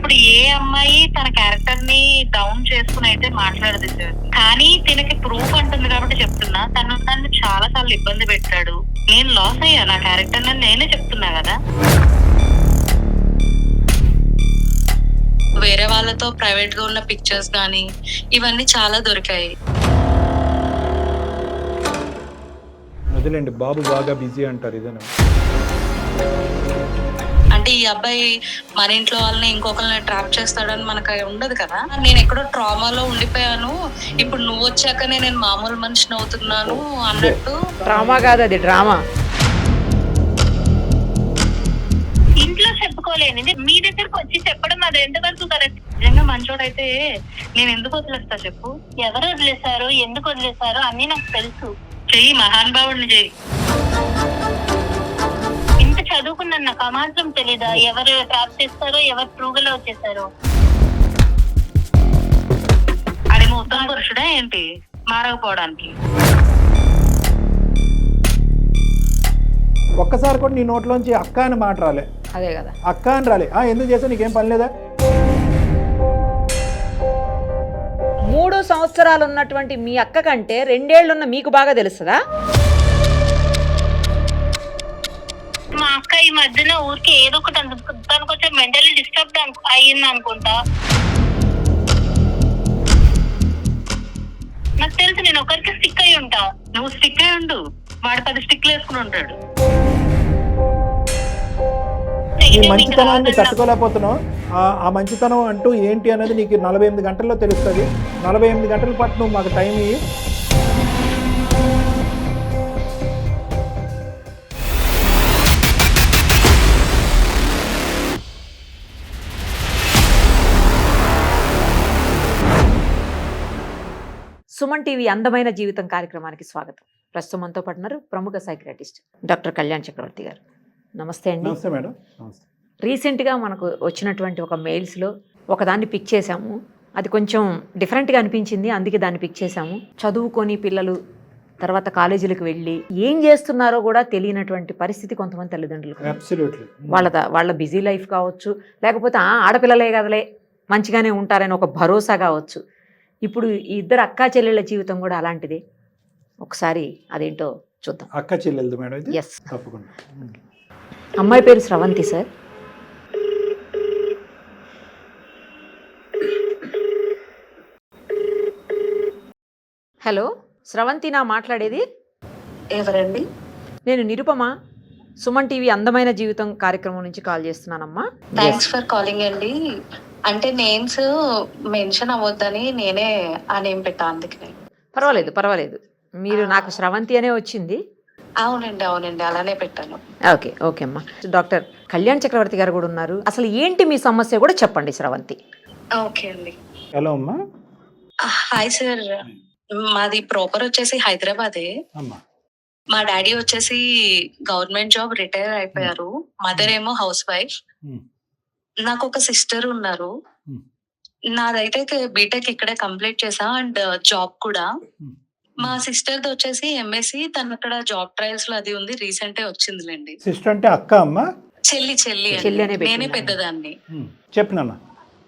ఇప్పుడు ఏ అమ్మాయి తన క్యారెక్టర్ ని డౌన్ చేసుకుని అయితే మాట్లాడదు సార్. కానీ తినకి ప్రూఫ్ అంటుంది కాబట్టి చెప్తున్నా. తను చాలా సార్లు ఇబ్బంది పెట్టాడు. నేను లాస్ అయ్యా నా క్యారెక్టర్ అని నేనే చెప్తున్నా కదా. వేరే వాళ్ళతో ప్రైవేట్ గా ఉన్న పిక్చర్స్ గానీ ఇవన్నీ చాలా దొరికాయి. వదిలేండి, బాబు బాగా బిజీ అంటారు ఇదేనా? అంటే ఈ అబ్బాయి మన ఇంట్లో వాళ్ళని ఇంకొకరిని ట్రాప్ చేస్తాడని మనకు ఉండదు కదా. నేను ఎక్కడో ట్రామాలో ఉండిపోయాను, ఇప్పుడు నువ్వు వచ్చాకనే నేను మామూలు మనిషిని అవుతున్నాను అన్నట్టు. డ్రామా కాదు, అది డ్రామా. ఇంట్లో చెప్పుకోలేనిది మీ దగ్గరకు వచ్చి చెప్పడం అది ఎంతవరకు కరెక్ట్? నిజంగా మంచోడైతే నేను ఎందుకు వదిలేస్తా చెప్పు? ఎవరు వదిలేశారు, ఎందుకు వదిలేశారు అన్ని నాకు తెలుసు. చెయ్యి, మహానుభావుడిని చెయ్యి. ఇంత చదువుకున్నాను, నాకు అమాత్రం తెలీదా ఎవరు ట్రాప్ చేస్తారో, ఎవరు ట్రూగలో వచ్చేసారో? అదేమో ఉత్తమ పురుషుడా ఏంటి మారకపోవడానికి? ఒక్కసారి కూడా నీ నోట్లోంచి అక్క అని మాట రాలే. అదే కదా, అక్క అని రాలే. ఎందుకు చేసావు, నీకేం పని లేదా? 3 సంవత్సరాలు ఉన్నటువంటి మీ అక్క కంటే 2 ఏళ్లున్న మీకు బాగా తెలుస్తుందా? మా అక్క ఈ మధ్యన ఊరికి ఏదో ఒకటి తనకు కొంచెం మెంటల్లీ డిస్టర్బ్ అయ్యింది అనుకుంటా. నాకు తెలుసు, నేను ఒకరికి స్టిక్ అయి ఉంటా. నువ్వు స్టిక్ అయి ఉండు, వాడు 10 స్టిక్లు వేసుకుని ఉంటాడు. ఈ మంచితనాన్ని తట్టుకోలేకపోతున్నావు. ఆ మంచితనం అంటూ ఏంటి అనేది నీకు 48 గంటల్లో తెలుస్తుంది. 48 గంటల పాటు నువ్వు మాకు టైం ఇయ్యి. సుమన్ టీవీ అందమైన జీవితం కార్యక్రమానికి స్వాగతం. ప్రస్తుతం మనతో పాటున్నారు ప్రముఖ సైకియాట్రిస్ట్ డాక్టర్ కళ్యాణ్ చక్రవర్తి గారు. నమస్తే అండి. నమస్తే మేడం. నమస్తే. రీసెంట్గా మనకు వచ్చినటువంటి ఒక మెయిల్స్లో ఒకదాన్ని పిక్ చేశాము. అది కొంచెం డిఫరెంట్గా అనిపించింది, అందుకే దాన్ని పిక్ చేశాము. చదువుకొని పిల్లలు తర్వాత కాలేజీలకు వెళ్ళి ఏం చేస్తున్నారో కూడా తెలియనటువంటి పరిస్థితి కొంతమంది తల్లిదండ్రులకు. అబ్సల్యూట్లీ. వాళ్ళ బిజీ లైఫ్ కావచ్చు, లేకపోతే ఆడపిల్లలే కదలే మంచిగానే ఉంటారని ఒక భరోసా కావచ్చు. ఇప్పుడు ఈ ఇద్దరు అక్కా చెల్లెళ్ళ జీవితం కూడా అలాంటిదే. ఒకసారి అదేంటో చూద్దాం. అక్క చెల్లెలదు మేడం ఇది? ఎస్, తప్పకుండా. అమ్మాయి పేరు స్రవంతి సార్. హలో స్రవంతి, నా మాట్లాడేది? ఎవరండి? నేను నిరుపమ, సుమన్ టీవీ అందమైన జీవితం కార్యక్రమం నుంచి కాల్ చేస్తున్నానమ్మా. థ్యాంక్స్ ఫర్ కాలింగ్ అండి. అంటే నేమ్స్ మెన్షన్ అవ్వద్దని నేనే ఆ నేమ్ పెట్టా, అందుకనే. పర్వాలేదు, మీరు నాకు స్రవంతి అనే వచ్చింది. అవునండి అలానే పెట్టాను. ఓకే అమ్మా. డాక్టర్ కళ్యాణ్ చక్రవర్తి గారు కూడా ఉన్నారు. అసలు ఏంటి మీ సమస్య కూడా చెప్పండి స్రవంతి. ఓకే అండి. హలో అమ్మా. హాయ్ సార్, మాది ప్రాపర్ వచ్చేసి హైదరాబాదే. అమ్మా. మా డాడీ వచ్చేసి గవర్నమెంట్ జాబ్ రిటైర్ అయిపోయారు. మదర్ ఏమో హౌస్ వైఫ్. నాకు ఒక సిస్టర్ ఉన్నారు. నాదైతే బీటెక్ ఇక్కడే కంప్లీట్ చేసా అండ్ జాబ్ కూడా. మా సిస్టర్ ది వచ్చేసి ఎంఎస్సి, తను అక్కడ జాబ్ ట్రయల్స్ లో అది ఉంది, రీసెంట్ వచ్చిందిలేండి. సిస్టర్ అంటే అక్క అమ్మా? చెల్లి నేనే పెద్దదాన్ని. చెప్పు నాన్న.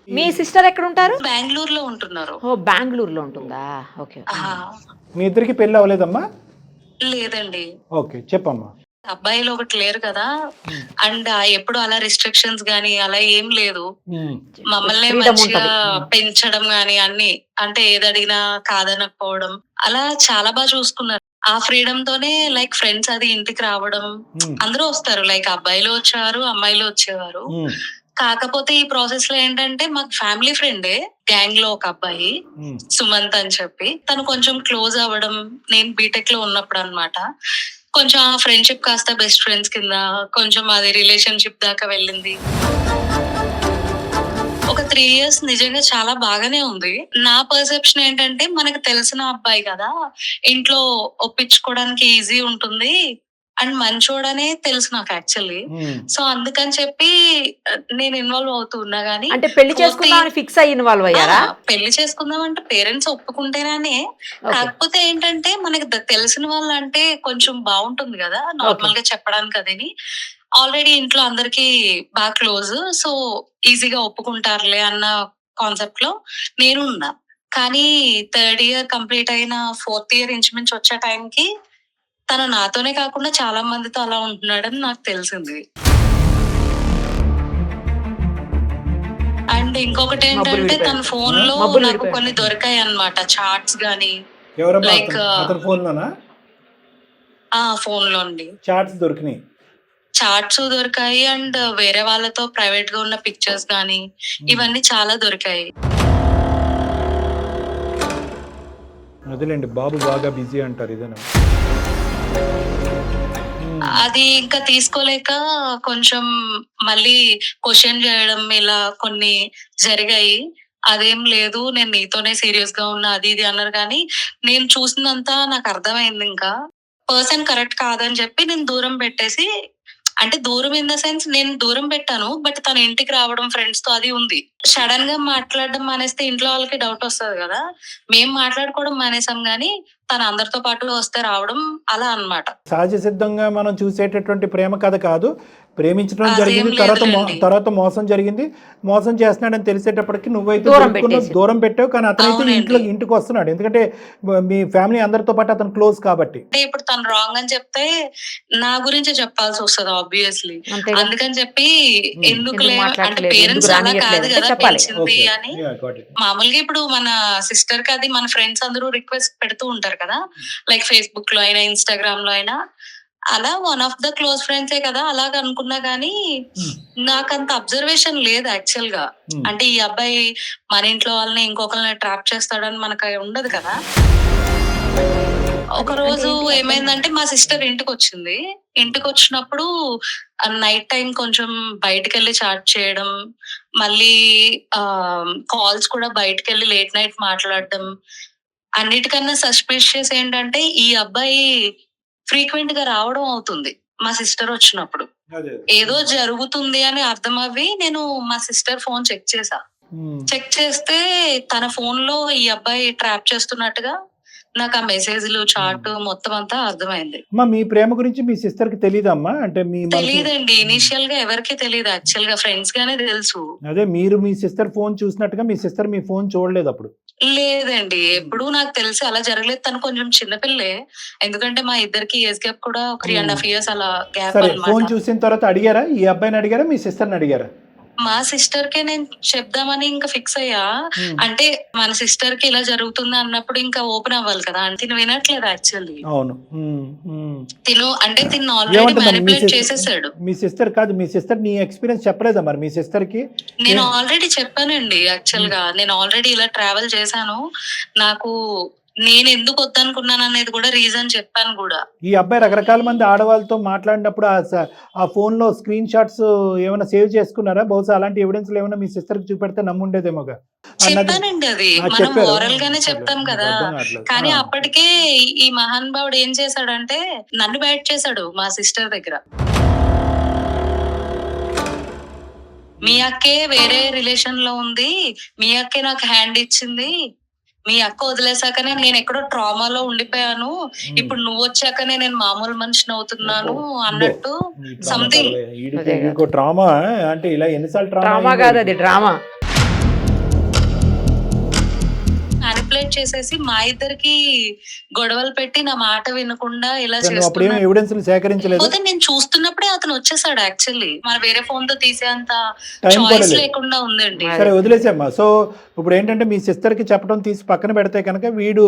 మీ సిస్టర్ ఎక్కడ ఉంటారు? బెంగళూరులో ఉంటున్నారు. ఓ, బెంగళూరులో ఉంటుందా? ఓకే. మీ ఇద్దరికి పెళ్ళి అవ్వలేదమ్మా? లేదండి. ఓకే, చెప్పమ్మా. అబ్బాయిలు ఒకటి లేరు కదా, అండ్ ఎప్పుడు అలా రిస్ట్రిక్షన్స్ గానీ అలా ఏం లేదు. మమ్మల్ని మంచిగా పెంచడం గానీ అన్ని, అంటే ఏది అడిగినా కాదనకపోవడం, అలా చాలా బాగా చూసుకున్నారు. ఆ ఫ్రీడమ్ తోనే లైక్ ఫ్రెండ్స్ అది ఇంటికి రావడం, అందరూ వస్తారు. లైక్ అబ్బాయిలు వచ్చేవారు, అమ్మాయిలు వచ్చేవారు. కాకపోతే ఈ ప్రాసెస్ లో ఏంటంటే మాకు ఫ్యామిలీ ఫ్రెండే గ్యాంగ్ లో ఒక అబ్బాయి సుమంత్ అని చెప్పి, తను కొంచెం క్లోజ్ అవ్వడం నేను బీటెక్ లో ఉన్నప్పుడు అన్నమాట. కొంచెం ఆ ఫ్రెండ్షిప్ కాస్త బెస్ట్ ఫ్రెండ్స్ కింద కొంచెం అది రిలేషన్షిప్ దాకా వెళ్ళింది. ఒక 3 years నిజంగా చాలా బాగానే ఉంది. నా పర్సెప్షన్ ఏంటంటే మనకు తెలిసిన అబ్బాయి కదా, ఇంట్లో ఒప్పించుకోవడానికి ఈజీ ఉంటుంది అండ్ మంచోడనే తెలుసు నాకు యాక్చువల్లీ. సో అందుకని చెప్పి నేను ఇన్వాల్వ్ అవుతున్నా గానీ అంటే పెళ్లి చేసుకుందామని ఫిక్స్ అయ్యి ఇన్వాల్వ్ అయ్యారా? పెళ్లి చేసుకుందాం అంటే పేరెంట్స్ ఒప్పుకుంటేనే. కాకపోతే ఏంటంటే మనకి తెలిసిన వాళ్ళు అంటే కొంచెం బాగుంటుంది కదా నార్మల్ గా చెప్పడానికి. అదని ఆల్రెడీ ఇంట్లో అందరికి బాగా క్లోజ్, సో ఈజీగా ఒప్పుకుంటారులే అన్న కాన్సెప్ట్ లో నేను ఉన్నా. కానీ 3rd ఇయర్ కంప్లీట్ అయిన 4th ఇయర్ ఇంచుమించు వచ్చే టైంకి తను నాతోనే కాకుండా చాలా మందితో అలా ఉంటున్నాడని నాకు తెలిసింది. అండ్ ఇంకొకటి ఏంటంటే తన ఫోన్ లో నాకు కొన్ని దొరికాయి అన్నమాట, చాట్స్ గానీ. లైక్ ఫోన్ లో అండి చాట్స్ దొరికాయి అండ్ వేరే వాళ్ళతో ప్రైవేట్ గా ఉన్న పిక్చర్స్ గానీ ఇవన్నీ చాలా దొరికాయి. అదేలేండి, బాబు బాగా బిజీ అంటారు ఇదేనా. అది ఇంకా తీసుకోలేక కొంచెం మళ్ళీ క్వశ్చన్ చేయడం ఇలా కొన్ని జరిగాయి. అదేం లేదు, నేను నీతోనే సీరియస్ గా ఉన్నా అది ఇది అన్నారు. కానీ నేను చూసినంతా నాకు అర్థమైంది, ఇంకా పర్సన్ కరెక్ట్ కాదని చెప్పి నేను దూరం పెట్టేసి, అంటే దూరం ఇన్ ద సెన్స్ నేను దూరం పెట్టాను, బట్ తన ఇంటికి రావడం ఫ్రెండ్స్ తో అది ఉంది. సడన్ గా మాట్లాడడం మానేస్తే ఇంట్లో వాళ్ళకి డౌట్ వస్తుంది కదా. మేము మాట్లాడుకోవడం మానేసాం గానీ తన అందరితో పాటు వస్తే రావడం అలా అన్నమాట. సహజ సిద్ధంగా మనం చూసేటటువంటి ప్రేమ కథ కాదు. ప్రేమించడం జరిగింది, తర్వాత మోసం జరిగింది. మోసం చేస్తున్నాడని తెలిసేటప్పటికి నువ్వైతే దూరం పెట్టావు, కానీ అతనైతే ఇంటికి వస్తున్నాడు. ఎందుకంటే మీ ఫ్యామిలీ అందరితో పాటు అతను క్లోజ్ కాబట్టి. అంటే ఇప్పుడు తను రాంగ్ అని చెప్తే నా గురించి చెప్పాల్సి వస్తుంది ఆబ్వియస్లీ. అందుకని చెప్పి ఎందుకులే, అంటే పేరెంట్స్ అలా కాదు కదా పెంచింది అని. మామూలుగా ఇప్పుడు మన సిస్టర్ కి అది మన ఫ్రెండ్స్ అందరూ రిక్వెస్ట్ పెడుతూ ఉంటారు కదా, లైక్ ఫేస్బుక్ లో అయినా ఇన్స్టాగ్రామ్ లో అయినా. అలా వన్ ఆఫ్ ద క్లోజ్ ఫ్రెండ్సే కదా అలాగ అనుకున్నా గానీ నాకంత అబ్జర్వేషన్ లేదు యాక్చువల్ గా. అంటే ఈ అబ్బాయి మన ఇంట్లో వాళ్ళని ఇంకొకరిని ట్రాప్ చేస్తాడని మనకు ఉండదు కదా. ఒక రోజు ఏమైందంటే మా సిస్టర్ ఇంటికి వచ్చింది. ఇంటికి వచ్చినప్పుడు నైట్ టైం కొంచెం బయటకు వెళ్ళి చాట్ చేయడం, మళ్ళీ కాల్స్ కూడా బయటకు వెళ్ళి లేట్ నైట్ మాట్లాడడం. అన్నిటికన్నా సస్పిషియస్ ఏంటంటే ఈ అబ్బాయి ఫ్రీక్వెంట్ గా రావడం అవుతుంది మా సిస్టర్ వచ్చినప్పుడు. ఏదో జరుగుతుంది అని అర్థం అవ్వి నేను మా సిస్టర్ ఫోన్ చెక్ చేస్తే తన ఫోన్ లో ఈ అబ్బాయి ట్రాప్ చేస్తున్నట్టుగా నాకు ఆ మెసేజ్లు చాట్ మొత్తం అంతా అర్థమైంది. మీ ప్రేమ గురించి మీ సిస్టర్ కి తెలీదమ్మా? అంటే తెలీదండి, ఇనిషియల్ గా ఎవరికి తెలియదు, యాక్చువల్ గా ఫ్రెండ్స్ గానే తెలుసు. అదే మీరు మీ సిస్టర్ ఫోన్ చూసినట్టుగా మీ సిస్టర్ మీ ఫోన్ చూడలేదు అప్పుడు? లేదండి, ఎప్పుడు నాకు తెలిసి అలా జరగలేదు. తను కొంచెం చిన్నపిల్లే, ఎందుకంటే మా ఇద్దరికి ఏజ్ గ్యాప్ కూడా 3.5 years అలా గ్యాప్. ఫోన్ చూసిన తర్వాత అడిగారా, ఈ అబ్బాయిని అడిగారా, మీ సిస్టర్ని అడిగారా? మా సిస్టర్ కే నేను చెప్దామని ఇంకా ఫిక్స్ అయ్యా. అంటే మన సిస్టర్ కి ఇలా జరుగుతుంది అన్నప్పుడు ఇంకా ఓపెన్ అవ్వాలి కదా. తిను వినట్లేదు యాక్చువల్లీ. తిను ఆల్రెడీ మ్యానిపులేట్ చేసేసాడు. మీ సిస్టర్ కాదు, మీ సిస్టర్ నీ ఎక్స్పీరియన్స్ చెప్పలేదా మరి మీ సిస్టర్ కి? నేను ఆల్రెడీ చెప్పానండి, యాక్చువల్ గా నేను ఆల్రెడీ ఇలా ట్రావెల్ చేశాను, నాకు నేను ఎందుకు వద్దనుకున్నాను అనేది కూడా రీజన్ చెప్పాను కూడా. ఈ అబ్బాయి రకరకాల మంది ఆడవాళ్ళతో మాట్లాడినప్పుడు ఆ ఫోన్ లో స్క్రీన్ షాట్స్ ఏమైనా సేవ్ చేసుకున్నారా? బహుశా అలాంటి ఎవిడెన్స్ ఏమైనా మీ సిస్టర్ కి చూపెడితే నమ్ముండేదేమోగా. చెప్పానండి, అది మనం ఓరల్ గానే చెప్తాం కదా. కానీ అప్పటికే ఈ మహాన్ భావుడు ఏం చేశాడంటే నన్ను బ్యాట్ చేశాడు మా సిస్టర్ దగ్గర. మీ అక్కే వేరే రిలేషన్ లో ఉంది, మీ అక్కే నాకు హ్యాండ్ ఇచ్చింది, మీ అక్క వదిలేసాకనే నేను ఎక్కడో ట్రామాలో ఉండిపోయాను, ఇప్పుడు నువ్వు వచ్చాకనే నేను మామూలు మనిషిని అవుతున్నాను అన్నట్టు సంథింగ్. ట్రామా అంటే ఇలా ఎన్నిసార్లు ట్రామా కాదు, అది డ్రామా. మ్యానిపులేట్ చేసేసి మా ఇద్దరికి గొడవలు పెట్టి నా మాట వినకుండా ఇలా చేస్తున్నాడు. నేను చూస్తున్నప్పుడే అతను వచ్చేసాడు. యాక్చువల్లీ మన వేరే ఫోన్ తో తీసేంత చాయిస్ లేకుండా ఉందండి. సరే వదిలేసామ్మా. సో ఇప్పుడు ఏంటంటే మీ సిస్టర్ కి చెప్పడం తీసి పక్కన పెడితే కనుక వీడు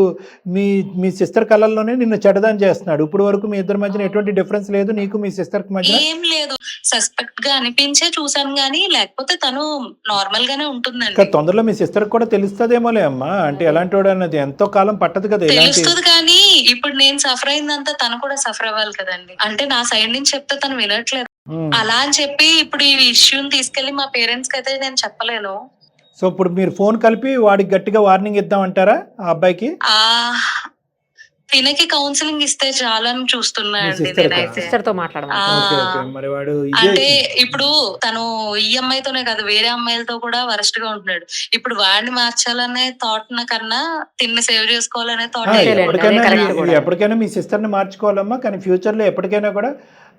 మీ సిస్టర్ కళ్ళల్లోనే నిన్ను చెడ్డదాని చేస్తున్నాడు. ఇప్పుడు వరకు మీ ఇద్దరి మధ్యన ఎటువంటి డిఫరెన్స్ లేదు, నీకు మీ సిస్టర్ కి మధ్య ఏం లేదు. సస్పెక్ట్ గా అనిపించే చూసాను గానీ, లేకపోతే తను నార్మల్ గానే ఉంటుందండి. తొందరలో మీ సిస్టర్ కూడా తెలుస్తుందేమోలే అమ్మా. అంటే ఎలాంటి వాడు అన్నది ఎంతో కాలం పట్టదు కదా. తెలుస్తుంది కానీ ఇప్పుడు నేను సఫర్ అయిందంతా తను కూడా సఫర్ అవ్వాలి కదండి. అంటే నా సైడ్ నుంచి చెప్తే తను వినట్లేదు. అలా అని చెప్పి ఇప్పుడు ఈ ఇష్యూని తీసుకెళ్లి మా పేరెంట్స్ కి అయితే నేను చెప్పలేను. సో ఇప్పుడు మీరు ఫోన్ కలిపి వాడికి గట్టిగా వార్నింగ్ ఇద్దామంటారా ఆ అబ్బాయికి? తినకి కౌన్సిలింగ్ ఇస్తే చాలని చూస్తున్నా మీ అండి sister కా? నేనైతే. సిస్టర్ తో మాట్లాడమని. ఓకే ఓకే మరి వాడు ఇదే అంటే ఇప్పుడు తను ఈ అమ్మాయితోనే కాదు వేరే అమ్మాయిలతో కూడా వరస్ట్ గా ఉంటున్నాడు. ఇప్పుడు వాడిని మార్చాలనే థాట్ కన్నా తిన్ని సేవ్ చేసుకోవాలనే థాట్. అంతేలేండి, ఎప్పటికైనా అదే correct కూడా. ఎప్పటికైనా మీ సిస్టర్ని మార్చుకోవాలమ్మా, కానీ ఫ్యూచర్లో ఎప్పటికైనా కూడా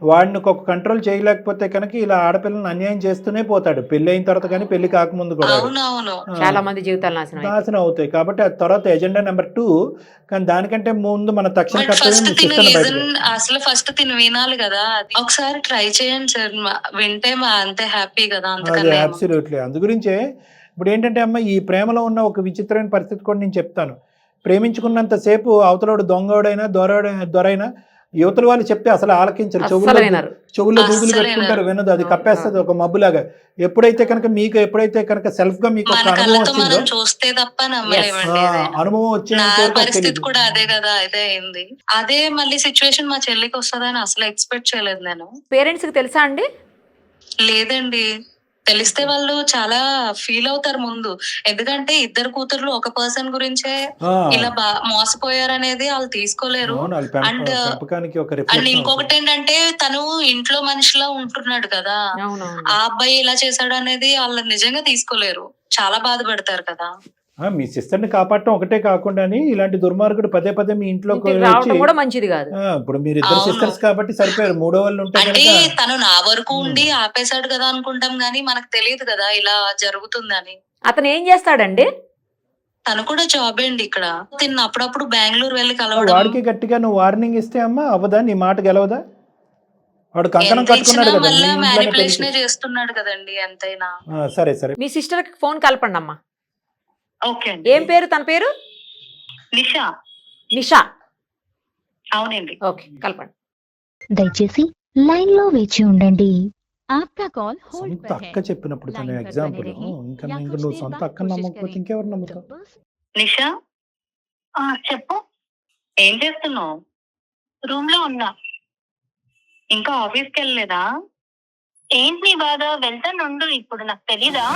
వాడిని ఒక కంట్రోల్ చేయలేకపోతే కనుక ఇలా ఆడపిల్లని అన్యాయం చేస్తూనే పోతాడు, పెళ్లి అయిన తర్వాత కానీ పెళ్లి కాకముందు కూడా వాడు. అవునవును. చాలా మంది జీవితాలు నాశనం అయిపోయాయి. నాశనం అవుతాయి. కాబట్టి ఆ తర్వాత ఎజెండా నెంబర్ 2, కానీ దానికంటే ముందు మన తక్షణ బట్ కర్తవ్యం ఫస్ట్ మీ తిను సిస్టర్ని బయట లిజన్, అసలు ఫస్ట్ తిను వినాలి కదా. ఒకసారి ట్రై చేయండి సార్, వింటే అంతే హ్యాపీ కదా. అదే అంతకన్నా అబ్సల్యూట్లీ. అందు గురించే ఇప్పుడు ఏంటంటే అమ్మ, ఈ ప్రేమలో ఉన్న ఒక విచిత్రమైన పరిస్థితి కూడా నేను చెప్తాను. ప్రేమించుకున్నంతసేపు అవతలోడు దొంగోడైనా దొరైనా యువతల వాళ్ళు చెప్తే అసలు ఆలకించరు, అస్సలు వినరు. చెవుల్లో దూదులు అస్సలు పెట్టుకుంటారు, వినరు. వినదు, అది కప్పేస్తుంది ఒక మబ్బులాగా. ఎప్పుడైతే కనుక సెల్ఫ్ గా మీకు ఒక మన అనుభవం కళ్ళతో వచ్చిందో, మనం చూస్తే తప్ప నమ్మలేమండి. ఆ, ఏదైనా. అనుభవం నా వచ్చేంత వరకు అది పరిస్థితి తెలీదు. కూడా అదే కదా, అదే అయింది. అదే మళ్ళీ సిచ్యువేషన్ మా చెల్లికి వస్తుందని అసలు ఎక్స్పెక్ట్ చేయలేదు నేను. పేరెంట్స్ కి తెలుసా అండి? లేదండి. తెలిస్తే వాళ్ళు చాలా ఫీల్ అవుతారు ముందు. ఎందుకంటే ఇద్దరు కూతుర్లు ఒక పర్సన్ గురించే ఆ, ఇలా మోసపోయారనేది వాళ్ళు తీసుకోలేరు. అవును, వాళ్ళ అండ్ పెంపకానికి ఒక అండ్ రిఫ్లెక్షన్ ఇంకొకటి ఏంటంటే తను ఇంట్లో మనిషిలా ఉంటున్నాడు కదా, అవునవును. ఆ అబ్బాయి ఇలా చేశాడు అనేది వాళ్ళు నిజంగా తీసుకోలేరు, చాలా బాధపడతారు కదా. మీ సిస్టర్ని కాపాడటం ఒకటే కాకుండా ఇలాంటి దుర్మార్గుడు పదే పదే మీ ఇంట్లోకి ఇంటికి వచ్చి, రావడం కూడా మంచిది కాదు. ఇప్పుడు మీరు ఇద్దరు అవును. సిస్టర్స్ కాబట్టి సరిపోయారు, మూడో వాళ్ళు ఉంటే అంటే కనుక తను నా వరకు ఉండి ఆపేశాడు కదా అనుకుంటాం గానీ మనకు తెలియదు కదా ఇలా జరుగుతుందని. అతను ఏం చేస్తాడండి? తను కూడా జాబ్ అండి ఇక్కడ. తిన్న అప్పుడప్పుడు బెంగళూరు వెళ్ళి కలవడం. వాడికి గట్టిగా నువ్వు వార్నింగ్ ఇస్తే అమ్మా అవ్వదా, నీ మాట గెలవదా? వాడు కంకణం ఎంత కట్టుకున్నాడు ఇచ్చినా కదా మళ్ళా మీ ఇంట్లోనే మ్యానిపులేషన్ పెళ్లి. చేస్తున్నాడు కదండి ఎంతైనా. సరే సరే, మీ సిస్టర్ కి ఫోన్ కలపండి అమ్మా. ఓకే అండి. ఏం పేరు తన పేరు? నిషా. నిషా. అవునండి. ఓకే, కలపండి. దయచేసి లైన్ లో వేచి ఉండండి. आपका कॉल होल्ड సొంత पर है. అక్క చెప్పినప్పుడు తన लाइन पर ఎగ్జాంపుల్ बने रहें ఇంకా या ఇంకా कुछ నువ్వు देर సొంత बाद అక్కని कोशिश నమ్మకపోతే करें. ఇంకెవరు The నమ్ముతావు? person నిషా, చెప్పు. ఏం చేస్తున్నావు? రూమ్ లో ఉన్నా. ఇంకా ఆఫీస్ కి వెళ్ళలేదా? ఏంటి నీ బాధ? వెళ్తానుండు, ఇప్పుడు నాకు తెలీదా?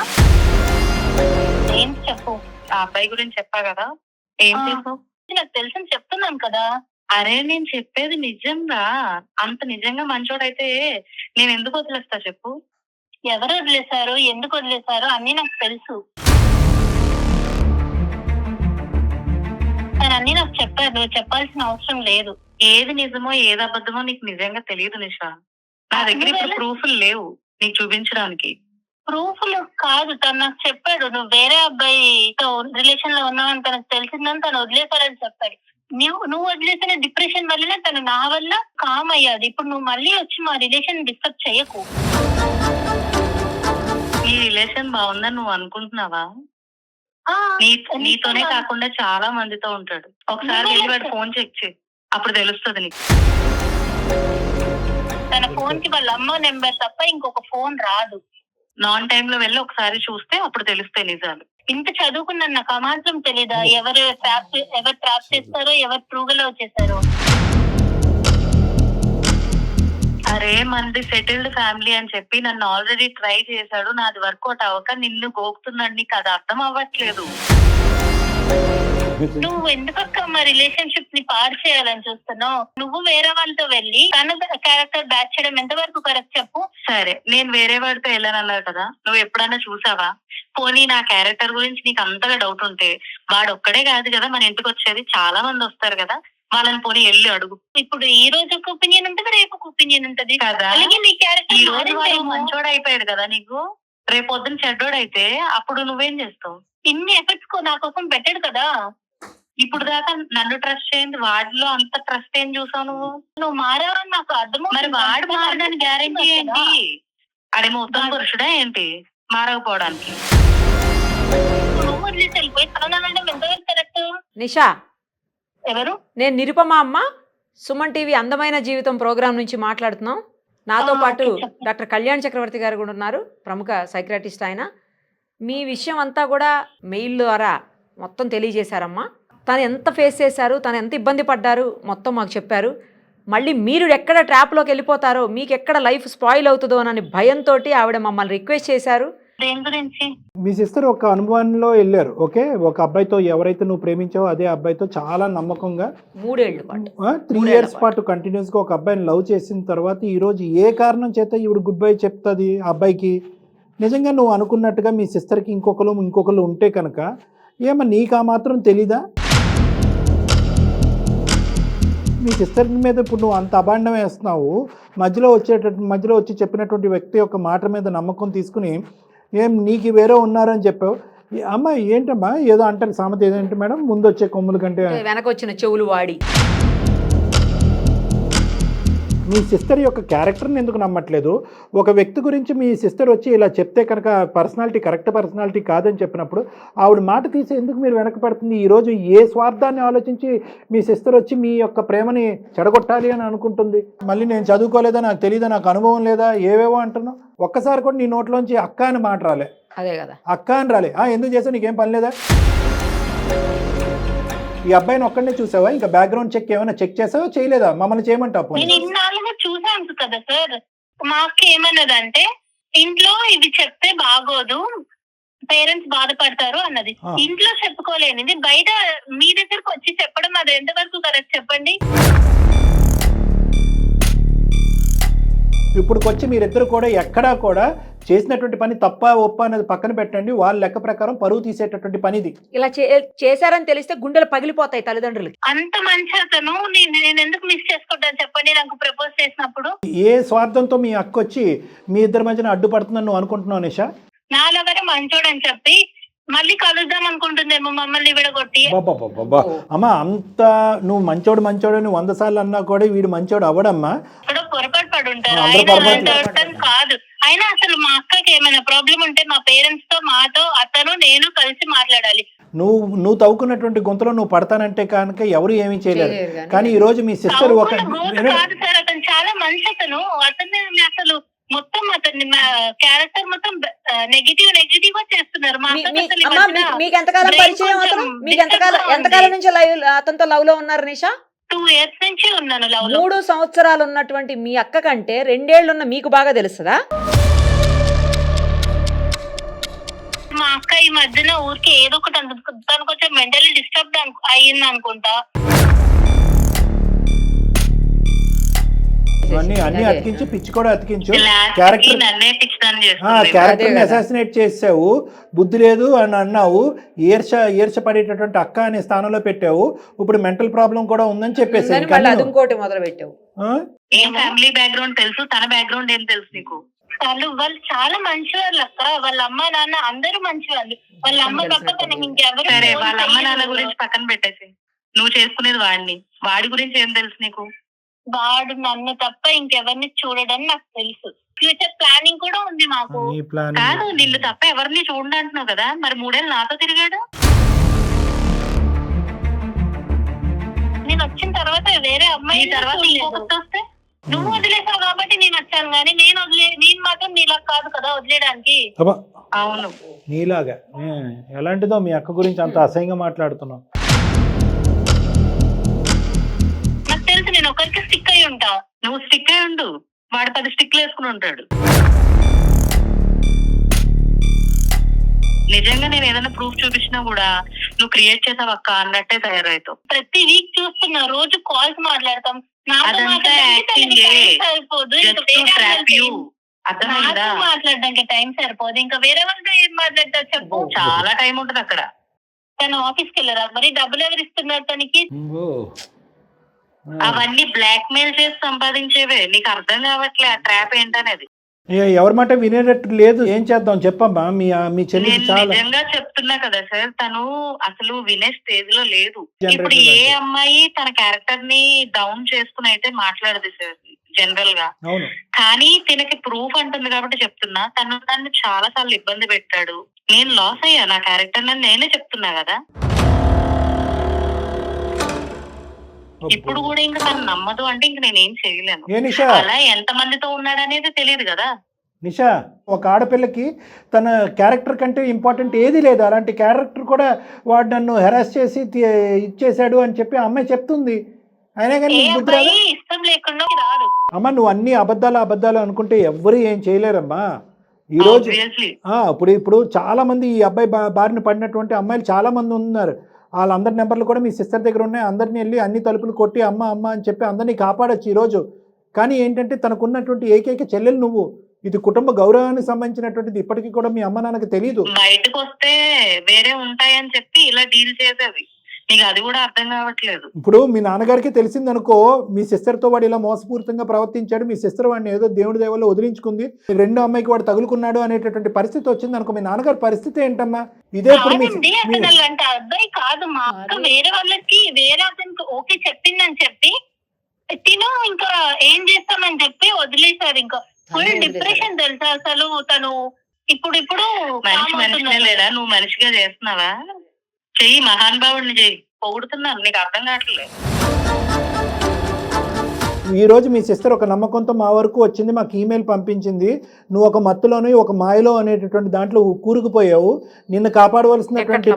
ఏంటి చెప్పు. ఆ అబ్బాయి గురించి చెప్పా కదా, ఏం చేసావు? నాకు తెలుసని చెప్తున్నాను కదా. అరే నేను చెప్పేది నిజంగా, అంత నిజంగా మంచోడైతే నేను ఎందుకు వదిలేస్తా చెప్పు. ఎవరు వదిలేశారు, ఎందుకు వదిలేశారు అన్ని నాకు తెలుసు. కానీ అన్ని నాకు చెప్పారు, నువ్వు చెప్పాల్సిన అవసరం లేదు. ఏది నిజమో ఏది అబద్ధమో నీకు నిజంగా తెలియదు నిషా. నా దగ్గర ఇప్పుడు ప్రూఫ్లు లేవు నీకు చూపించడానికి. ప్రూఫ్లు కాదు, తను నాకు చెప్పాడు నువ్వు వేరే అబ్బాయితో రిలేషన్ లో ఉన్నావని తనకు తెలిసిందని తను వదిలేశాడని చెప్పాడు. నువ్వు వదిలేసిన డిప్రెషన్ వల్లనే తను నా వల్ల కామ్ అయ్యాది. ఇప్పుడు నువ్వు మళ్ళీ వచ్చి మా రిలేషన్ డిస్టర్బ్ చేయకు. ఈ రిలేషన్ బాగుందని నువ్వు అనుకుంటున్నావా? నీతోనే కాకుండా చాలా మందితో ఉంటాడు. ఒకసారి వెళ్ళి వాడు ఫోన్ చెక్ చేయి, అప్పుడు తెలుస్తుంది నీకు. తన ఫోన్ కి వాళ్ళ అమ్మ నెంబర్ తప్ప ఇంకొక ఫోన్ రాదు. నాన్ టైమ్ లో వెళ్ళి ఒకసారి చూస్తే అప్పుడు తెలుస్తాయి నిజాలు. ఇంత చదువుకున్నాను, నాకు ఆ మాత్రం తెలీదా ఎవరు ట్రాప్ చేస్తారో ఎవరు ట్రూగా వచ్చేసారో? అరే మనది సెటిల్డ్ ఫ్యామిలీ అని చెప్పి నన్ను ఆల్రెడీ ట్రై చేశాడు, నాది వర్కౌట్ అవ్వక నిన్ను గోకుతున్నాడు. నీకు అది అర్థం అవ్వట్లేదు. నువ్వు ఎందుకక్క మా రిలేషన్షిప్ ని పాడు చేయాలని చూస్తున్నావు? నువ్వు వేరే వాళ్ళతో వెళ్ళి తన క్యారెక్టర్ బ్యాచ్ చేయడం ఎంతవరకు కరెక్ట్ చెప్పు. సరే నేను వేరే వాడితో వెళ్ళానన్నావు కదా, నువ్వు ఎప్పుడన్నా చూసావా? పోనీ నా క్యారెక్టర్ గురించి నీకు అంతగా డౌట్ ఉంటే వాడు ఒక్కడే కాదు కదా మన ఇంటికి వచ్చేది, చాలా మంది వస్తారు కదా, వాళ్ళని పోనీ వెళ్ళి అడుగు. ఇప్పుడు ఈ రోజు ఒక ఒపీనియన్ ఉంటది, రేపు ఒక ఒపీనియన్ ఉంటది కదా. అలాగే నీ క్యారెక్టర్ ఈ రోజు వాడు మంచోడు అయిపోయాడు కదా నీకు, రేపు పొద్దున చెడ్డోడు అయితే అప్పుడు నువ్వేం చేస్తావు? ఇన్ని ఎఫర్ట్స్ నా కోసం పెట్టాడు కదా. ఇప్పుడు దాకా నన్ను ట్రస్ట్ చేయండి, వాడిలో అంత ట్రస్ట్ ఏం చూసావు నువ్వు మారావని నాకు అర్థం. మరి వాడు మారడానికి గ్యారెంటీ ఏంటి? అడేమో ఉత్తమ పురుషుడా ఏంటి మారకపోవడానికి? నువ్వు వదిలేసి వెళ్ళిపోయి తననంటే ఎంతవరకు కరెక్ట్? నిషా, ఎవరు? నేను నిరుపమ అమ్మ, సుమన్ టీవీ అందమైన జీవితం ప్రోగ్రాం నుంచి మాట్లాడుతున్నాం. నాతో పాటు డాక్టర్ కళ్యాణ్ చక్రవర్తి గారు కూడా ఉన్నారు, ప్రముఖ సైక్రాటిస్ట్ ఆయన. మీ విషయం అంతా కూడా మెయిల్ ద్వారా మొత్తం తెలియజేశారమ్మా. తను ఎంత ఫేస్ చేశారు, తను ఎంత ఇబ్బంది పడ్డారు మొత్తం మాకు చెప్పారు. మళ్ళీ మీరు ఎక్కడ ట్రాప్లోకి వెళ్ళిపోతారో, మీకు ఎక్కడ లైఫ్ స్పాయిల్ అవుతుందో అని భయంతో ఆవిడ మమ్మల్ని రిక్వెస్ట్ చేశారు. దేని గురించి? మీ సిస్టర్ ఒక అనుభవంలో వెళ్ళారు, ఓకే, ఒక అబ్బాయితో ఎవరైతే నువ్వు ప్రేమించావో అదే అబ్బాయితో చాలా నమ్మకంగా 3 ఏళ్ల పాటు 3 years పాటు కంటిన్యూస్గా ఒక అబ్బాయిని లవ్ చేసిన తర్వాత ఈరోజు ఏ కారణం చేత ఈవిడ గుడ్ బై చెప్తుంది ఆ అబ్బాయికి? నిజంగా నువ్వు అనుకున్నట్టుగా మీ సిస్టర్కి ఇంకొకరు ఉంటే కనుక ఏమో నీకు ఆ మాత్రం తెలీదా? మీ సిస్టర్ మీద ఇప్పుడు నువ్వు అంత అభాండం వేస్తున్నావు, మధ్యలో వచ్చి చెప్పినటువంటి వ్యక్తి యొక్క మాట మీద నమ్మకం తీసుకుని నీకు వేరే ఉన్నారని చెప్పావు. అమ్మ ఏంటమ్మా ఏదో అంటారు సామెత ఏదంటే మేడం, ముందు వచ్చే కొమ్ముల కంటే వెనకొచ్చిన చెవులు వాడి. మీ సిస్టర్ యొక్క క్యారెక్టర్ని ఎందుకు నమ్మట్లేదు? ఒక వ్యక్తి గురించి మీ సిస్టర్ వచ్చి ఇలా చెప్తే కనుక కరెక్ట్ పర్సనాలిటీ కాదని చెప్పినప్పుడు ఆవిడ మాట తీసి ఎందుకు మీరు వెనకపడుతుంది? ఈరోజు ఏ స్వార్థాన్ని ఆలోచించి మీ సిస్టర్ వచ్చి మీ యొక్క ప్రేమని చెడగొట్టాలి అని అనుకుంటుంది? మళ్ళీ నేను చదువుకోలేదా, నాకు తెలియదా, నాకు అనుభవం లేదా, ఏవేవో అంటున్నావు. ఒక్కసారి కూడా నీ నోట్లోంచి అక్క అని మాట రాలే. అదే కదా, అక్క అని రాలే. ఎందుకు చేసావు, నీకేం పని లేదా? ఈ అబ్బాయిని ఒక్కడనే చూసావా? ఇంకా బ్యాక్గ్రౌండ్ చెక్ ఏమైనా చెక్ చేసావా, చేయలేదా? మమ్మల్ని చేయమంటావు? నేను ఇన్నాళ్ళుగా చూసాను కదా సార్. మా అక్క ఏమన్నదంటే ఇంట్లో ఇవి చెప్తే బాగోదు, పేరెంట్స్ బాధపడతారు అన్నది. ఇంట్లో చెప్పుకోలేనిది బయట మీ దగ్గరకు వచ్చి చెప్పడం అది ఎంతవరకు కరెక్ట్ చెప్పండి? ఇప్పుడుకొచ్చి మీరిద్దరు కూడా ఎక్కడా కూడా చేసినటువంటి పని తప్ప ఒప్ప అనేది పక్కన పెట్టండి. వాళ్ళ లెక్క ప్రకారం పరువు తీసేటటువంటి పనిది. ఇలా చేశారని తెలిస్తే గుండెలు పగిలిపోతాయి తల్లిదండ్రులకి. అంత మంచి అతను నేను ఎందుకు మిస్ చేసుకుంటాను చెప్పండి? నాకు ప్రపోజ్ చేసినప్పుడు ఏ స్వార్థంతో మీ అక్క వచ్చి మీ ఇద్దరి మధ్యన అడ్డుపడుతుందని నువ్వు అనుకుంటున్నావు నిషా? నాలుగరే మంచోడని చెప్పి మళ్ళీ కలుద్దాం అనుకుంటుందేమో మమ్మల్ని విడగొట్టి. అమ్మా అంత నువ్వు మంచోడు అని 100 సార్లు అన్నా కూడా వీడు మంచోడు అవ్వడమ్మా. పొరపాటు పడి ఉంటారు కాదు. అయినా అసలు మా అక్కకి ఏమైనా ప్రాబ్లం ఉంటే మా పేరెంట్స్ తో మాతో అతను నేను కలిసి మాట్లాడాలి. నువ్వు తవ్వుకున్నటువంటి గుంతలో నువ్వు పడతానంటే కనుక ఎవరు ఏమీ చేయలేరు. కానీ ఈ రోజు మీ సిస్టర్ ఒక కాదు సార్, అతను చాలా మంచి అతను అసలు మొత్తం అతని క్యారెక్టర్ మొత్తం నెగిటివ్ గా చేస్తున్నారు. మీకు ఎంతకాలం పరిచయం అతను? మీకు ఎంతకాలం నుంచి అతనితో లవ్ లో ఉన్నారు నిషా? 2 years నుంచి ఉన్నాను లవ్ లో. 3 సంవత్సరాలు ఉన్నటువంటి మీ అక్క కంటే 2 ఏళ్ళు ఉన్న మీకు బాగా తెలుస్తుందా? మా అక్క ఈ మధ్యన ఊరికి ఏదో ఒకటి తను కొంచెం మెంటలీ డిస్టర్బ్ అయ్యింది అనుకుంటా. అన్ని అతికించు, పిచ్చి కూడా అతికించు. క్యారెక్టర్ అసాసినేట్ చేసావు, బుద్ధి లేదు అని అన్నావు, ఈర్ష పడేటటువంటి అక్క అనే స్థానంలో పెట్టావు. ఇప్పుడు మెంటల్ ప్రాబ్లం కూడా ఉందని చెప్పేసి ఇంకోటి మొదలు పెట్టావు. ఫ్యామిలీ బ్యాక్గ్రౌండ్ తెలుసు, తన బ్యాక్గ్రౌండ్ ఏం తెలుసు నీకు? వాళ్ళు చాలా మంచి వాళ్ళు అక్క. వాళ్ళ అమ్మ నాన్న అందరూ మంచి వాళ్ళు. వాళ్ళ అమ్మ తప్ప తనకి ఇంకెవరు. సరే వాళ్ళ అమ్మ నాన్న గురించి పక్కన పెట్టేసి నువ్వు చేసుకునేది వాడి గురించి ఏం తెలుసు నీకు? వాడు నన్ను తప్ప ఇంకెవరిని చూడడని నాకు తెలుసు. ఫ్యూచర్ ప్లానింగ్ కూడా ఉంది మాకు. కాదు, నిన్ను తప్ప ఎవరిని చూడండి అంటున్నావు కదా, మరి 3 ఏళ్ళు నాతో తిరిగాడు. నేను వచ్చిన తర్వాత వేరే అమ్మాయి తర్వాత ఇంకొకటి వస్తే నువ్వు వదిలేసావు కాబట్టి నేను వచ్చాను, కానీ నేను మాత్రం నీలా కాదు కదా వదిలేయడానికి. అవును, నీలాగా ఎలాంటిదో మీ అక్క గురించి అంత అసహ్యంగా మాట్లాడుతున్నావు. నేను ఒకరికి స్టిక్ అయి ఉంటా, నువ్వు స్టిక్ అయి ఉండు, వాడు 10 స్టిక్లు వేసుకుని ఉంటాడు. నిజంగా నేను ఏదైనా ప్రూఫ్ చూపించినా కూడా నువ్వు క్రియేట్ చేసావు అక్క అన్నట్టే తయారవుతావు. ప్రతి వీక్ చూస్తున్నా, రోజు కాల్స్ మాట్లాడతాం. మాట్లాడడానికి టైం సరిపోదు, ఇంకా వేరే వాళ్ళతో ఏం మాట్లాడతావు చెప్పు? చాలా టైం ఉంటది అక్కడ. తను ఆఫీస్కి వెళ్ళరా, మరి డబ్బులు ఎవరు ఇస్తున్నారు తనకి? అవన్నీ బ్లాక్ మెయిల్ చేసి సంపాదించేవే. నీకు అర్థం కావట్లే ఆ ట్రాప్ ఏంటనేది. ఎవరి మాట వినేటట్టు లేదు. ఏం చేద్దాం చెప్పమ్మా. మీ చెల్లి నిజంగా చెప్తున్నా కదా సార్, తను అసలు వినే స్టేజ్ లో లేదు. ఇప్పుడు ఏ అమ్మాయి తన క్యారెక్టర్ ని డౌన్ చేసుకుని అయితే మాట్లాడదు సార్ జనరల్ గా. కానీ తినకి ప్రూఫ్ అంటుంది కాబట్టి చెప్తున్నా. తను చాలా సార్లు ఇబ్బంది పెట్టాడు. నేను లాస్ అయ్యా నా క్యారెక్టర్ అని నేనే చెప్తున్నా కదా. ఇప్పుడు కూడా ఇంకా తను నమ్మదు అంటే ఇంక నేనేం చేయలేను. అలా ఎంత మందితో ఉన్నాడు అనేది తెలియదు కదా నిషా. ఒక ఆడపిల్లకి తన క్యారెక్టర్ కంటే ఇంపార్టెంట్ ఏది లేదు. అలాంటి క్యారెక్టర్ కూడా వాడు నన్ను హెరాస్ చేసి ఇచ్చేసాడు అని చెప్పి అమ్మాయి చెప్తుంది. అయినా కానీ ఇష్టం లేకుండా రాదు. అమ్మ నువ్వు అన్ని అబద్ధాలు అనుకుంటే ఎవ్వరు ఏం చేయలేరమ్మా. ఈ రోజు Obviously. ఇప్పుడు చాలా మంది ఈ అబ్బాయి బారిన పడినటువంటి అమ్మాయిలు చాలా మంది ఉన్నారు. వాళ్ళందరి నెంబర్లు కూడా మీ సిస్టర్ దగ్గర ఉన్నాయి. అందరిని వెళ్ళి అన్ని తలుపులు కొట్టి అమ్మ అమ్మ అని చెప్పి అందరినీ కాపాడొచ్చు ఈరోజు. కానీ ఏంటంటే తనకున్నటువంటి ఏకైక చెల్లెలు నువ్వు. ఇది కుటుంబ గౌరవానికి సంబంధించినటువంటిది. ఇప్పటికీ కూడా మీ అమ్మ నాన్నకి తెలియదు. బయటకు వస్తే వేరే ఉంటాయని చెప్పి ఇలా డీల్ చేసేది. నీకు అది కూడా అర్థం కావట్లేదు. ఇప్పుడు మీ నాన్నగారికి తెలిసిందనుకో, మీ సిస్టర్తో వాడు ఇలా మోసపూరితంగా ప్రవర్తించాడు, మీ సిస్టర్ వాడిని ఏదో దేవుడి దేవల్లో వదిలించుకుంది, రెండో అమ్మాయికి వాడు తగులుకున్నాడు అనేటటువంటి పరిస్థితి వచ్చింది అనుకో, మీ నాన్నగారి పరిస్థితి ఏంటమ్మా? ఇదే ఇప్పుడు అంటే అబ్బాయి కాదు, మా అక్క వేరే వాళ్ళకి వేరే అతనికి ఓకే చెప్పిందని చెప్పి తిను ఇంకా ఏం చేస్తామని చెప్పి వదిలేశారు. ఇంకా ఫుల్ డిప్రెషన్ తెలుసా అసలు తను. ఇప్పుడు మనిషినే లేడా? నువ్వు మనిషిగా చేస్తున్నావా? చెయ్యి, మహానుభావుడిని చెయ్యి. పొగుడుతున్నాను, నీకు అర్థం కావట్లేదు. ఈ రోజు మీ సిస్టర్ ఒక నమ్మకంతో మా వరకు వచ్చింది, మాకు ఈమెయిల్ పంపించింది. నువ్వు ఒక మత్తులోనే ఒక మాయలో అనేటటువంటి దాంట్లో కూరుకుపోయావు. నిన్ను కాపాడవలసినటువంటి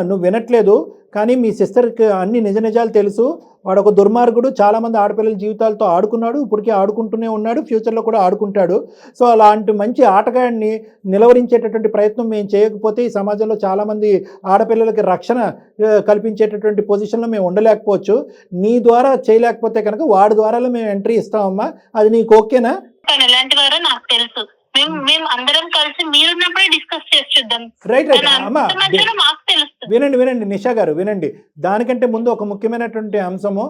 నువ్వు వినట్లేదు. కానీ మీ సిస్టర్కి అన్ని నిజ నిజాలు తెలుసు. వాడు ఒక దుర్మార్గుడు, చాలామంది ఆడపిల్లల జీవితాలతో ఆడుకున్నాడు, ఇప్పటికీ ఆడుకుంటూనే ఉన్నాడు, ఫ్యూచర్లో కూడా ఆడుకుంటాడు. సో అలాంటి మంచి ఆటగాడిని నిలవరించేటటువంటి ప్రయత్నం మేము చేయకపోతే ఈ సమాజంలో చాలామంది ఆడపిల్లలకి రక్షణ కల్పించేటటువంటి పొజిషన్లో మేము ఉండలేకపోవచ్చు. నీ ద్వారా చేయలేకపోతే కనుక వాడి ద్వారా మేము ఎంట్రీ ఇస్తామమ్మా. అది నీకు ఓకేనా? ఎలాంటి వారో నాకు తెలుసు. మేము అందరం కలిసి మీరున్నప్పుడే డిస్కస్ చేసి చూద్దాం. రైట్ అమ్మా, మాకు తెలుస్తుంది. వినండి నిషా గారు, వినండి. దానికంటే ముందు ఒక ముఖ్యమైనటువంటి అంశము,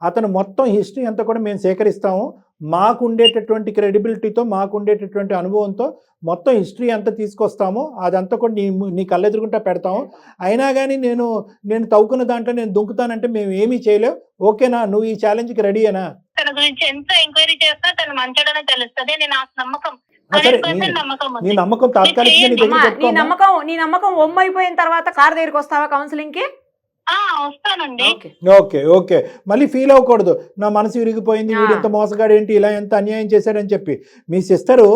అతను మొత్తం హిస్టరీ అంతా కూడా మేము సేకరిస్తాము. మాకు ఉండేటటువంటి క్రెడిబిలిటీతో, మాకు ఉండేటటువంటి అనుభవంతో మొత్తం హిస్టరీ అంతా తీసుకొస్తాము. అదంతా కూడా నీ కళ్ళెదురుకుంటా పెడతాము. అయినా కానీ నేను తవ్వుకున్న దాంట్లో నేను దుంకుతానంటే మేము ఏమీ చేయలేవు. ఓకేనా? నువ్వు ఈ ఛాలెంజ్కి రెడీయేనా? తన గురించి ఎంత ఎంక్వైరీ చేసినా తను మంచోడనే తెలుస్తుంది. నేను నాకు నమ్మకం. నీ నమ్మకం తాత్కాలికంగా నీ నమ్మకం ఒమ్మైపోయిన తర్వాత సార్ దగ్గరికి వస్తావా కౌన్సిలింగ్ కి? వస్తానండి. ఓకే మళ్ళీ ఫీల్ అవ్వకూడదు, నా మనసు విరిగిపోయింది, వీడు ఎంత మోసగాడు ఏంటి, ఇలా ఎంత అన్యాయం చేశాడని చెప్పి. మీ సిస్టరు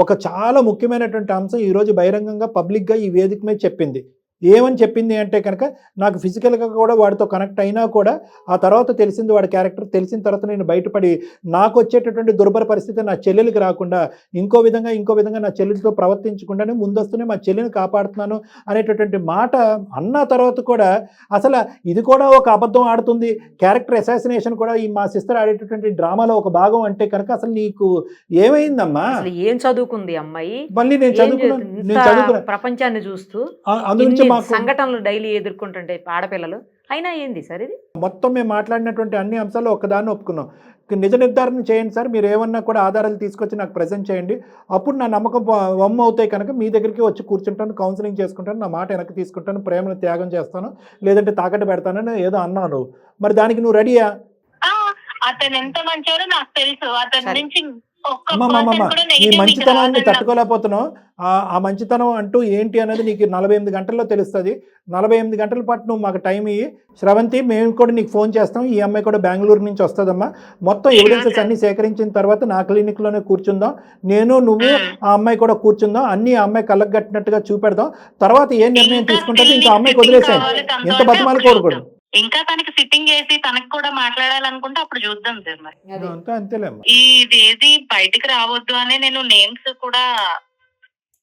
ఒక చాలా ముఖ్యమైనటువంటి అంశం ఈరోజు బహిరంగంగా పబ్లిక్గా ఈ వేదిక మీద చెప్పింది. ఏమని చెప్పింది అంటే కనుక, నాకు ఫిజికల్గా కూడా వాడితో కనెక్ట్ అయినా కూడా ఆ తర్వాత తెలిసింది వాడి క్యారెక్టర్. తెలిసిన తర్వాత నేను బయటపడి నాకు వచ్చేటటువంటి దుర్భర పరిస్థితి నా చెల్లెలికి రాకుండా ఇంకో విధంగా నా చెల్లెలతో ప్రవర్తించకుండానే ముందస్తునే మా చెల్లెని కాపాడుతున్నాను అనేటటువంటి మాట అన్న తర్వాత కూడా అసలు ఇది కూడా ఒక అబద్ధం ఆడుతుంది, క్యారెక్టర్ అసాసినేషన్ కూడా ఈ మా సిస్టర్ ఆడేటటువంటి డ్రామాలో ఒక భాగం అంటే కనుక అసలు నీకు ఏమైందమ్మా? ఏం చదువుకుంది అమ్మాయి? మళ్ళీ నేను చదువుకున్నా ప్రపంచాన్ని చూస్తూ అందుగురించి సంఘటనలు డైలీ ఎదుర్కొంటుంటే ఆడపిల్లలు. అయినా ఏంది సార్ ఇది? మొత్తం మేము మాట్లాడినటువంటి అన్ని అంశాలు ఒకదాన్ని ఒప్పుకున్నాం. నిజ నిర్ధారణ చేయండి సార్, మీరు ఏమన్నా కూడా ఆధారాలు తీసుకొచ్చి నాకు ప్రజెంట్ చేయండి. అప్పుడు నా నమ్మకం వమ్మ అవుతాయి కనుక మీ దగ్గరికి వచ్చి కూర్చుంటాను, కౌన్సిలింగ్ చేసుకుంటాను, నా మాట వెనక్కి తీసుకుంటాను, ప్రేమను త్యాగం చేస్తాను, లేదంటే తాకట్టు పెడతానని ఏదో అన్నాను. మరి దానికి నువ్వు రెడీయా? అతను ఎంత మంచోడో నాకు తెలుసు. అతని నుంచి నీ మంచితనాన్ని తట్టుకోలేకపోతున్నావు. ఆ మంచితనం అంటూ ఏంటి అనేది నీకు 48 గంటల్లో తెలుస్తుంది. 48 గంటల పాటు నువ్వు మాకు టైం ఇయ్యి శ్రవంతి. మేము కూడా నీకు ఫోన్ చేస్తాం. ఈ అమ్మాయి కూడా బెంగళూరు నుంచి వస్తుందమ్మా. మొత్తం ఎవిడెన్సెస్ అన్ని సేకరించిన తర్వాత నా క్లినిక్లోనే కూర్చుందాం. నువ్వు ఆ అమ్మాయి కూడా కూర్చుందాం. అన్ని ఆ అమ్మాయి కళ్ళకు కట్టినట్టుగా చూపెడదాం. తర్వాత ఏ నిర్ణయం తీసుకుంటారో ఇంకా అమ్మాయికి వదిలేసాను. ఎంత బతిమాలు కోరుకోడు. ఇంకా తనకి సిట్టింగ్ చేసి తనకి కూడా మాట్లాడాలనుకుంటే అప్పుడు చూద్దాం సార్. మరి అంతేలే, ఇది బయటికి రావద్దు అని నేను నేమ్స్ కూడా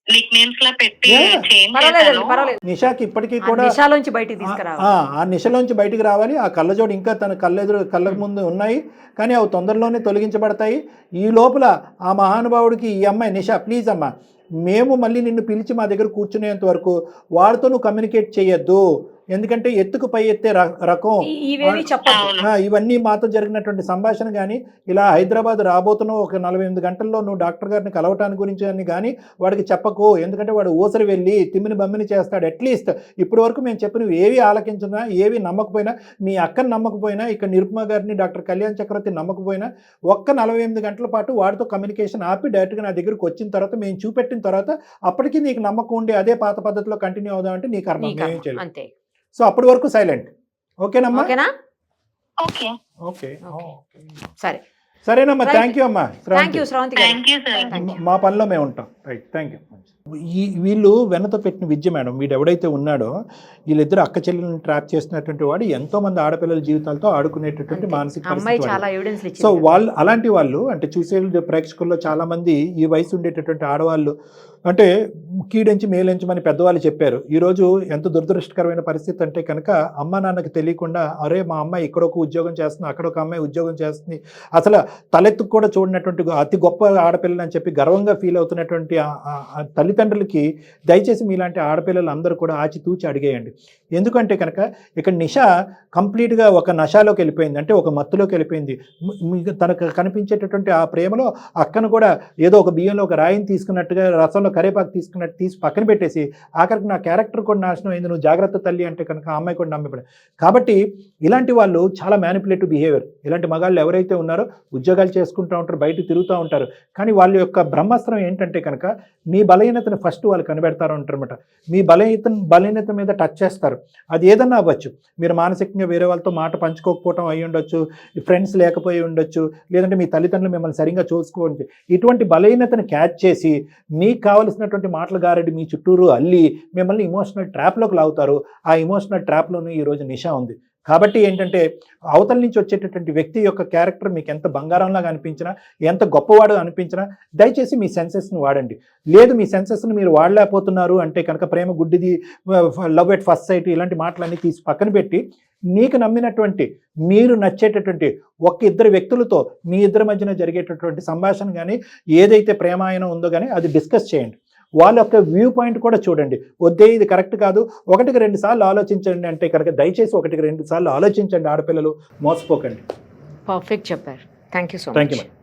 నిక్ నేమ్స్ లా పెట్టి నిషాకి ఇప్పటికీ కూడా ఆ నిషలోంచి బయటికి రావాలి. ఆ కళ్ళజోడు ఇంకా తన కళ్ళకు ముందు ఉన్నాయి, కానీ అవి తొందరలోనే తొలగించబడతాయి. ఈ లోపల ఆ మహానుభావుడికి ఈ అమ్మాయి నిషా ప్లీజ్ అమ్మా, మేము మళ్ళీ నిన్ను పిలిచి మా దగ్గర కూర్చునేంత వరకు వాడితో నువ్వు కమ్యూనికేట్ చేయొద్దు. ఎందుకంటే ఎత్తుకు పై ఎత్తే రకం ఇవన్నీ మాతో జరిగినటువంటి సంభాషణ కానీ, ఇలా హైదరాబాద్ రాబోతున్న ఒక 48 గంటల్లో నువ్వు డాక్టర్ గారిని కలవటానికి గురించి అని కానీ వాడికి చెప్పకు. ఎందుకంటే వాడు ఊసరి వెళ్ళి తిమ్మిని బమ్మిని చేస్తాడు. అట్లీస్ట్ ఇప్పటి వరకు మేము చెప్పినవి ఏవి ఆలకించినా, ఏవి నమ్మకపోయినా, మీ అక్కని నమ్మకపోయినా, ఇక్కడ నిరుపమ గారిని, డాక్టర్ కళ్యాణ్ చక్రవర్తి నమ్మకపోయినా, ఒక్క 48 గంటల పాటు వాడితో కమ్యూనికేషన్ ఆపి డైరెక్ట్గా నా దగ్గరికి వచ్చిన తర్వాత మేము చూపెట్టిన తర్వాత అప్పటికి నీకు నమ్మకం ఉండి అదే పాత పద్ధతిలో కంటిన్యూ అవుదాం అంటే నీకు అర్థం చేయాలి. సో అప్పటి వరకు సైలెంట్. ఓకేనమ్మా? ఓకేనా? ఓకే సరే. సరేనమ్మా, Right. థ్యాంక్ యూ అమ్మా థ్యాంక్ యూ శ్రవంతి గారు. Thank you sir. మా పనిలో మేము ఉంటాం. Right, thank you. వీళ్ళు వెనతో పెట్టిన విద్య మేడం. వీడు ఎవడైతే ఉన్నాడో వీళ్ళిద్దరు అక్క చెల్లెలను ట్రాప్ చేసినటువంటి వాడు ఎంతో మంది ఆడపిల్లల జీవితాలతో ఆడుకునేటటువంటి మానసిక అమ్మాయి పరిస్థితి చాలా వాడిది. ఎవిడెన్స్ సో ఇచ్చింది. వాళ్ళు అలాంటి వాళ్ళు అంటే చూసే ప్రేక్షకుల్లో చాలా మంది ఈ వయసు ఉండేటటువంటి ఆడవాళ్ళు అంటే కీడెంచి మేలెంచమని పెద్దవాళ్ళు చెప్పారు. ఈరోజు ఎంత దురదృష్టకరమైన పరిస్థితి అంటే కనుక అమ్మ నాన్నకి తెలియకుండా అరే మా అమ్మాయి ఇక్కడ ఒక ఉద్యోగం చేస్తుంది, అక్కడ ఒక అమ్మాయి ఉద్యోగం చేస్తుంది, అసలు తలెత్తుకు కూడా చూడనటువంటి అతి గొప్ప ఆడపిల్లని అని చెప్పి గర్వంగా ఫీల్ అవుతున్నటువంటి ఆ తల్లిదండ్రులకి దయచేసి మీలాంటి ఆడపిల్లలు అందరూ కూడా ఆచితూచి అడిగేయండి. ఎందుకంటే కనుక ఇక్కడ నిష కంప్లీట్గా ఒక నషాలోకి వెళ్ళిపోయింది, అంటే ఒక మత్తులోకి వెళ్ళిపోయింది. తనకు కనిపించేటటువంటి ఆ ప్రేమలో అక్కను కూడా ఏదో ఒక బియ్యంలో ఒక రాయిని తీసుకున్నట్టుగా రసంలో కరేపాకు తీసుకున్నట్టు తీసి పక్కన పెట్టేసి ఆఖరికి నా క్యారెక్టర్ కూడా నాశనం అయింది, నువ్వు జాగ్రత్త తల్లి అంటే కనుక ఆ అమ్మాయి కూడా నమ్మిపడే. కాబట్టి ఇలాంటి వాళ్ళు చాలా మ్యానిపులేటివ్ బిహేవియర్. ఇలాంటి మగాళ్ళు ఎవరైతే ఉన్నారో ఉద్యోగాలు చేసుకుంటూ ఉంటారు, బయట తిరుగుతూ ఉంటారు, కానీ వాళ్ళ యొక్క బ్రహ్మాస్త్రం ఏంటంటే కనుక మీ బలహీనతను ఫస్ట్ వాళ్ళు కనిపెడతారు అంటారన్నమాట. మీ బలహీనత మీద టచ్ చేస్తారు. అది ఏదన్నా అవ్వచ్చు. మీరు మానసికంగా వేరే వాళ్ళతో మాట పంచుకోకపోవటం అయి ఉండొచ్చు, ఫ్రెండ్స్ లేకపోయి ఉండొచ్చు, లేదంటే మీ తల్లిదండ్రులు మిమ్మల్ని సరిగ్గా చూసుకోండి. ఇటువంటి బలహీనతను క్యాచ్ చేసి మీకు కావలసినటువంటి మాటలు గారెడ్డి మీ చుట్టూరు అల్లి మిమ్మల్ని ఇమోషనల్ ట్రాప్లోకి లాగుతారు. ఆ ఇమోషనల్ ట్రాప్లోనే ఈరోజు నిషా ఉంది. కాబట్టి ఏంటంటే అవతల నుంచి వచ్చేటటువంటి వ్యక్తి యొక్క క్యారెక్టర్ మీకు ఎంత బంగారంలాగా అనిపించినా, ఎంత గొప్పవాడు అనిపించినా దయచేసి మీ సెన్సెస్ని వాడండి. లేదు మీ సెన్సెస్ని మీరు వాడలేకపోతున్నారు అంటే కనుక ప్రేమ గుడ్డిది, లవ్ ఎట్ ఫస్ట్ సైట్ ఇలాంటి మాటలన్నీ తీసి పక్కన పెట్టి మీకు నమ్మినటువంటి మీరు నచ్చేటటువంటి ఇద్దరు వ్యక్తులతో మీ ఇద్దరి మధ్యన జరిగేటటువంటి సంభాషణ కానీ ఏదైతే ప్రేమాయణం ఉందో కానీ అది డిస్కస్ చేయండి. వాళ్ళ యొక్క వ్యూ పాయింట్ కూడా చూడండి. వద్దే ఇది కరెక్ట్ కాదు, 1-2 సార్లు ఆలోచించండి అంటే కనుక దయచేసి 1-2 సార్లు ఆలోచించండి. ఆడపిల్లలు మోసపోకండి. పర్ఫెక్ట్ చెప్పారు. Thank you so thank much. You.